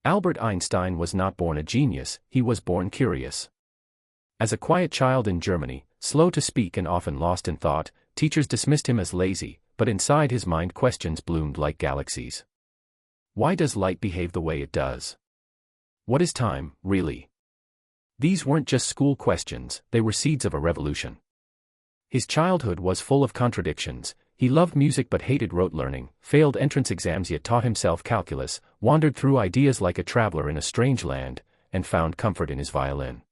Albert Einstein was not born a genius, he was born curious. As a quiet child in Germany, slow to speak and often lost in thought, teachers dismissed him as lazy, but inside his mind questions bloomed like galaxies. Why does light behave the way it does? What is time, really? These weren't just school questions, they were seeds of a revolution. His childhood was full of contradictions. He loved music but hated rote learning, failed entrance exams yet taught himself calculus, wandered through ideas like a traveler in a strange land, and found comfort in his violin.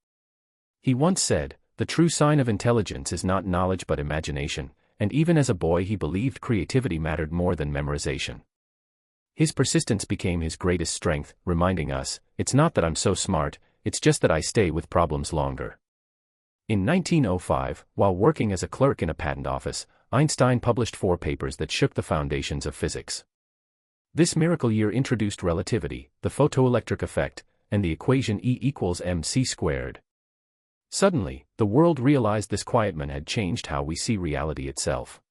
He once said, "The true sign of intelligence is not knowledge but imagination," and even as a boy he believed creativity mattered more than memorization. His persistence became his greatest strength, reminding us, "It's not that I'm so smart, it's just that I stay with problems longer." In 1905, while working as a clerk in a patent office, Einstein published 4 papers that shook the foundations of physics. This miracle year introduced relativity, the photoelectric effect, and the equation E equals mc squared. Suddenly, the world realized this quiet man had changed how we see reality itself.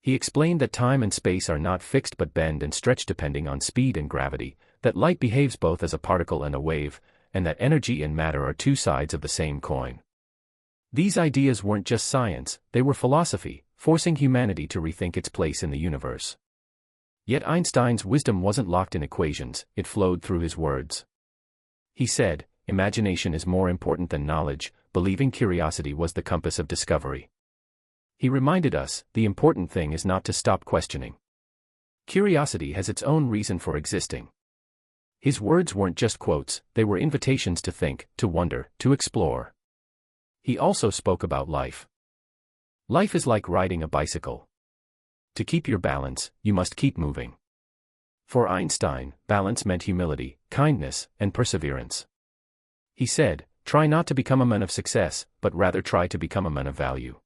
He explained that time and space are not fixed but bend and stretch depending on speed and gravity, that light behaves both as a particle and a wave, and that energy and matter are 2 sides of the same coin. These ideas weren't just science, they were philosophy, forcing humanity to rethink its place in the universe. Yet Einstein's wisdom wasn't locked in equations, it flowed through his words. He said, "Imagination is more important than knowledge, believing curiosity was the compass of discovery." He reminded us, the important thing is not to stop questioning. Curiosity has its own reason for existing. His words weren't just quotes, they were invitations to think, to wonder, to explore. He also spoke about life. Life is like riding a bicycle. To keep your balance, you must keep moving. For Einstein, balance meant humility, kindness, and perseverance. He said, "Try not to become a man of success, but rather try to become a man of value."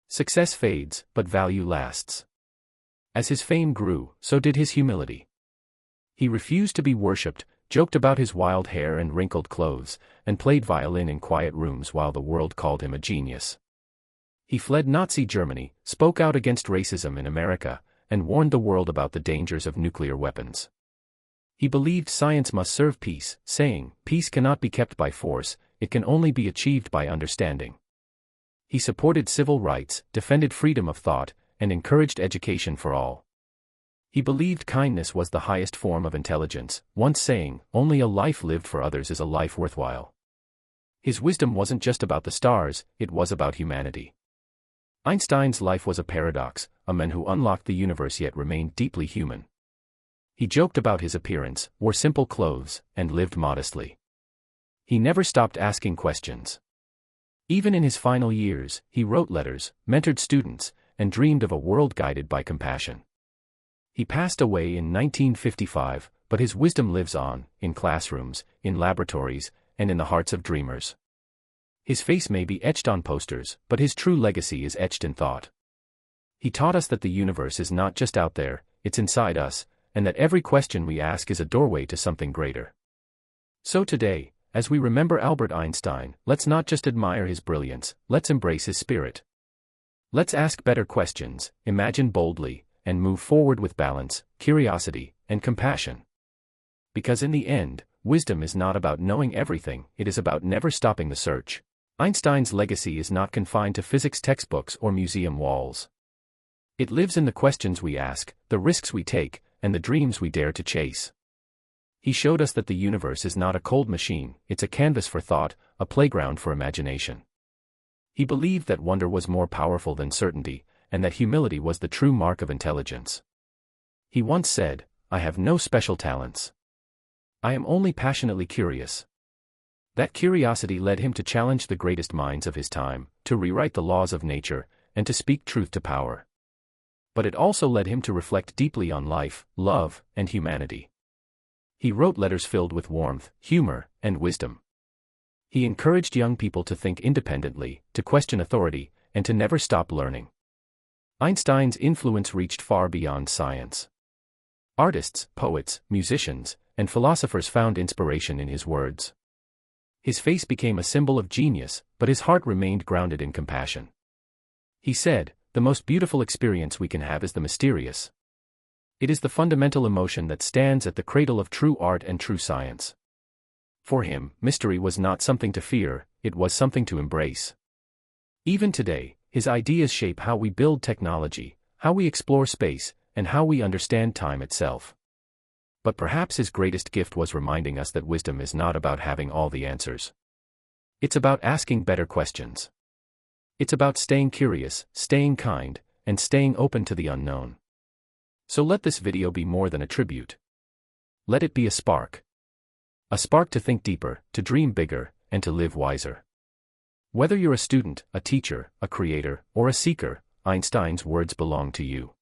Success fades, but value lasts. As his fame grew, so did his humility. He refused to be worshipped, joked about his wild hair and wrinkled clothes, and played violin in quiet rooms while the world called him a genius. He fled Nazi Germany, spoke out against racism in America, and warned the world about the dangers of nuclear weapons. He believed science must serve peace, saying, "Peace cannot be kept by force, it can only be achieved by understanding." He supported civil rights, defended freedom of thought, and encouraged education for all. He believed kindness was the highest form of intelligence, once saying, "Only a life lived for others is a life worthwhile." His wisdom wasn't just about the stars, it was about humanity. Einstein's life was a paradox, a man who unlocked the universe yet remained deeply human. He joked about his appearance, wore simple clothes, and lived modestly. He never stopped asking questions. Even in his final years, he wrote letters, mentored students, and dreamed of a world guided by compassion. He passed away in 1955, but his wisdom lives on, in classrooms, in laboratories, and in the hearts of dreamers. His face may be etched on posters, but his true legacy is etched in thought. He taught us that the universe is not just out there, it's inside us, and that every question we ask is a doorway to something greater. So today, as we remember Albert Einstein, let's not just admire his brilliance, let's embrace his spirit. Let's ask better questions, imagine boldly, and move forward with balance, curiosity, and compassion. Because in the end, wisdom is not about knowing everything, it is about never stopping the search. Einstein's legacy is not confined to physics textbooks or museum walls. It lives in the questions we ask, the risks we take, and the dreams we dare to chase. He showed us that the universe is not a cold machine, it's a canvas for thought, a playground for imagination. He believed that wonder was more powerful than certainty, and that humility was the true mark of intelligence. He once said, "I have no special talents. I am only passionately curious." That curiosity led him to challenge the greatest minds of his time, to rewrite the laws of nature, and to speak truth to power. But it also led him to reflect deeply on life, love, and humanity. He wrote letters filled with warmth, humor, and wisdom. He encouraged young people to think independently, to question authority, and to never stop learning. Einstein's influence reached far beyond science. Artists, poets, musicians, and philosophers found inspiration in his words. His face became a symbol of genius, but his heart remained grounded in compassion. He said, "The most beautiful experience we can have is the mysterious." It is the fundamental emotion that stands at the cradle of true art and true science. For him, mystery was not something to fear, it was something to embrace. Even today, his ideas shape how we build technology, how we explore space, and how we understand time itself. But perhaps his greatest gift was reminding us that wisdom is not about having all the answers. It's about asking better questions. It's about staying curious, staying kind, and staying open to the unknown. So let this video be more than a tribute. Let it be a spark. A spark to think deeper, to dream bigger, and to live wiser. Whether you're a student, a teacher, a creator, or a seeker, Einstein's words belong to you.